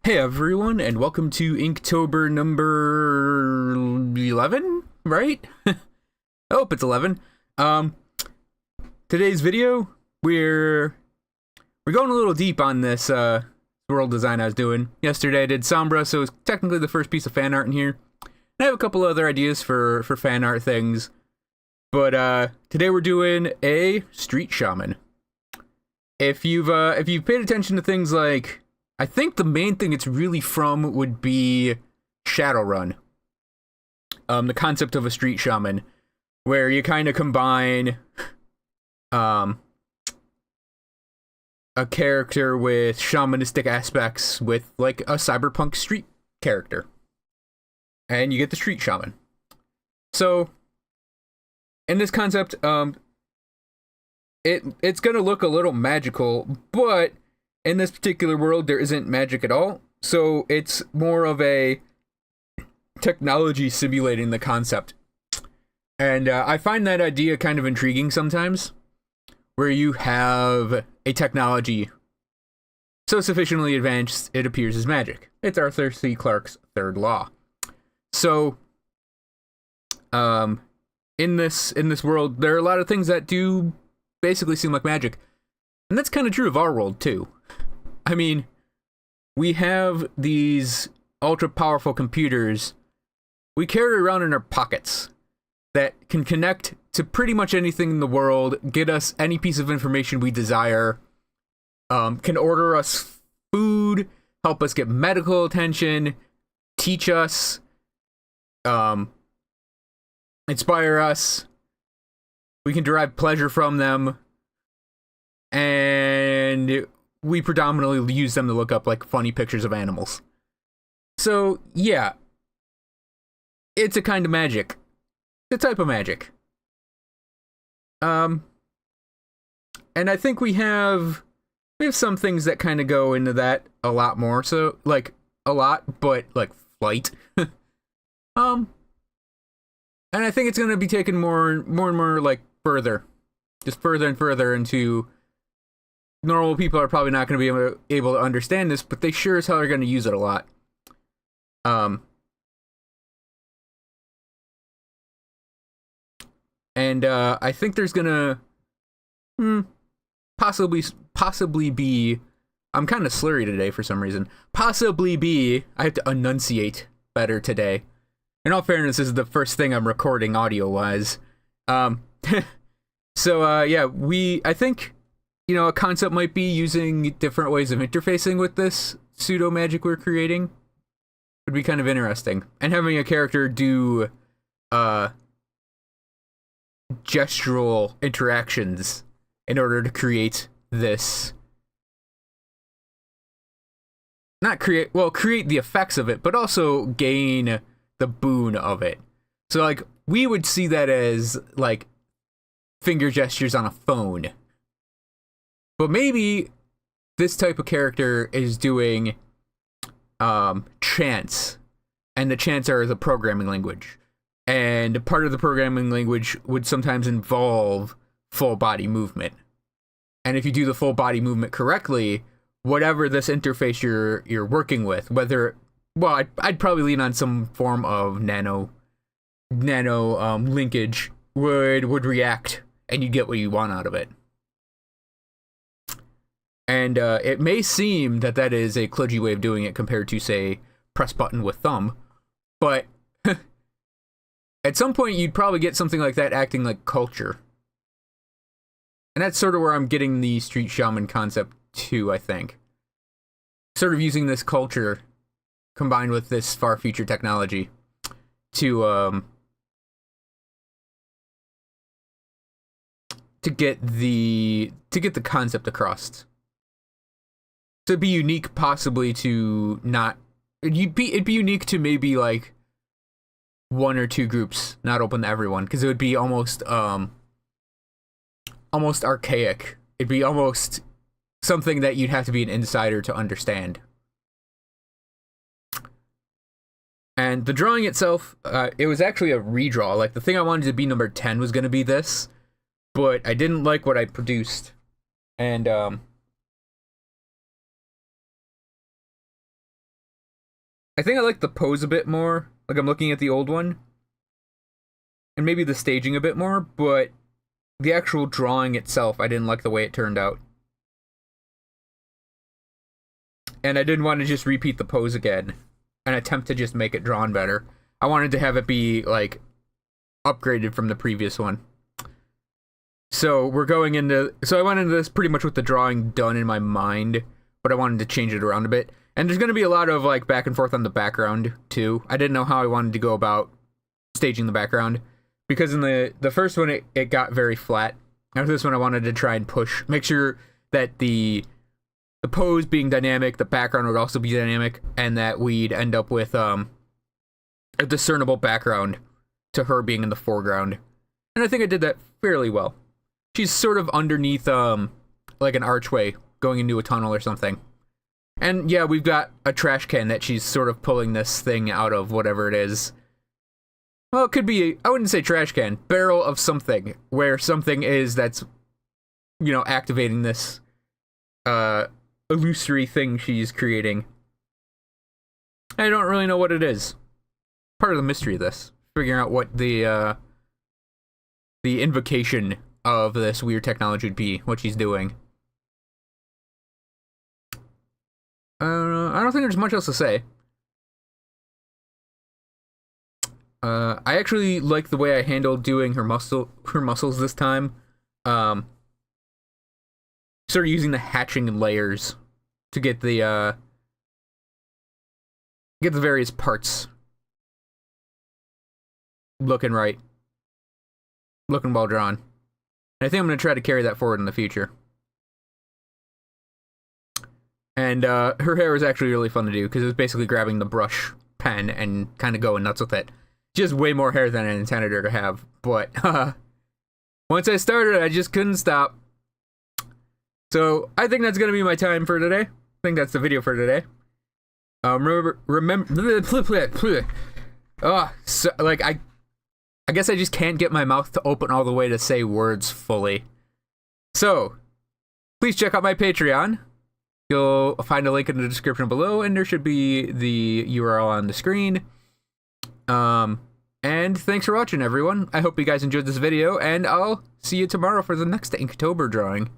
Hey everyone, and welcome to Inktober number 11, right? I hope it's 11. Um, Today's video, we're going a little deep on this world design I was doing. Yesterday I did Sombra, so it's technically the first piece of fan art in here. I have a couple other ideas for fan art things, but today we're doing a street shaman. If you've paid attention to things like, I think the main thing it's really from would be Shadowrun. The concept of a street shaman, where you kind of combine a character with shamanistic aspects with like a cyberpunk street character, and you get the street shaman. So in this concept, it's gonna look a little magical, but in this particular world, there isn't magic at all, so it's more of a technology simulating the concept. And I find that idea kind of intriguing sometimes, where you have a technology so sufficiently advanced it appears as magic. It's Arthur C. Clarke's third law. So, in this world, there are a lot of things that do basically seem like magic. And that's kind of true of our world, too. I mean, we have these ultra-powerful computers we carry around in our pockets that can connect to pretty much anything in the world, get us any piece of information we desire, can order us food, help us get medical attention, teach us, inspire us. We can derive pleasure from them. And we predominantly use them to look up like funny pictures of animals. So yeah, it's a kind of magic. It's a type of magic. And I think we have some things that kind of go into that a lot more. So like a lot, but like flight. And I think it's gonna be taken more and more like further, just further and further into. Normal people are probably not going to be able to understand this, but they sure as hell are going to use it a lot. And I think there's going to possibly be. I'm kind of slurry today for some reason. Possibly be. I have to enunciate better today. In all fairness, this is the first thing I'm recording audio-wise. So yeah, I think. You know, a concept might be using different ways of interfacing with this pseudo magic we're creating. Would be kind of interesting. And having a character do gestural interactions in order to create this. Create the effects of it, but also gain the boon of it. So like we would see that as like finger gestures on a phone. But maybe this type of character is doing chants, and the chants are the programming language. And part of the programming language would sometimes involve full body movement. And if you do the full body movement correctly, whatever this interface you're working with, I'd probably lean on some form of nano linkage would react, and you get what you want out of it. And it may seem that is a kludgy way of doing it compared to, say, press button with thumb, but at some point you'd probably get something like that acting like culture. And that's sort of where I'm getting the street shaman concept too, I think. Sort of using this culture combined with this far future technology to get the concept across. To be unique, possibly to not. It'd be unique to maybe like one or two groups, not open to everyone, because it would be almost archaic. It'd be almost something that you'd have to be an insider to understand. And the drawing itself, it was actually a redraw. Like the thing I wanted to be number 10 was going to be this, but I didn't like what I produced, and I think I like the pose a bit more. Like, I'm looking at the old one. And maybe the staging a bit more, but the actual drawing itself, I didn't like the way it turned out. And I didn't want to just repeat the pose again and attempt to just make it drawn better. I wanted to have it be, like, upgraded from the previous one. So we're going into... So I went into this pretty much with the drawing done in my mind, but I wanted to change it around a bit. And there's going to be a lot of, like, back and forth on the background, too. I didn't know how I wanted to go about staging the background. Because in the first one, it got very flat. After this one, I wanted to try and make sure that the pose being dynamic, the background would also be dynamic, and that we'd end up with a discernible background to her being in the foreground. And I think I did that fairly well. She's sort of underneath, like an archway going into a tunnel or something. And yeah, we've got a trash can that she's sort of pulling this thing out of, whatever it is. Well, it could be, I wouldn't say trash can, barrel of something, where something is that's, you know, activating this illusory thing she's creating. I don't really know what it is. Part of the mystery of this, figuring out what the invocation of this weird technology would be, what she's doing. I don't think there's much else to say. I actually like the way I handled doing her muscles this time. Sort of using the hatching layers to get the various parts looking right, looking well drawn. And I think I'm gonna try to carry that forward in the future. And her hair is actually really fun to do because it's basically grabbing the brush pen and kind of going nuts with it. Just way more hair than I intended her to have, but once I started, I just couldn't stop. So I think that's gonna be my time for today. I think that's the video for today. So like I guess I just can't get my mouth to open all the way to say words fully. So please check out my Patreon. You'll find a link in the description below, and there should be the URL on the screen. And thanks for watching, everyone. I hope you guys enjoyed this video, and I'll see you tomorrow for the next Inktober drawing.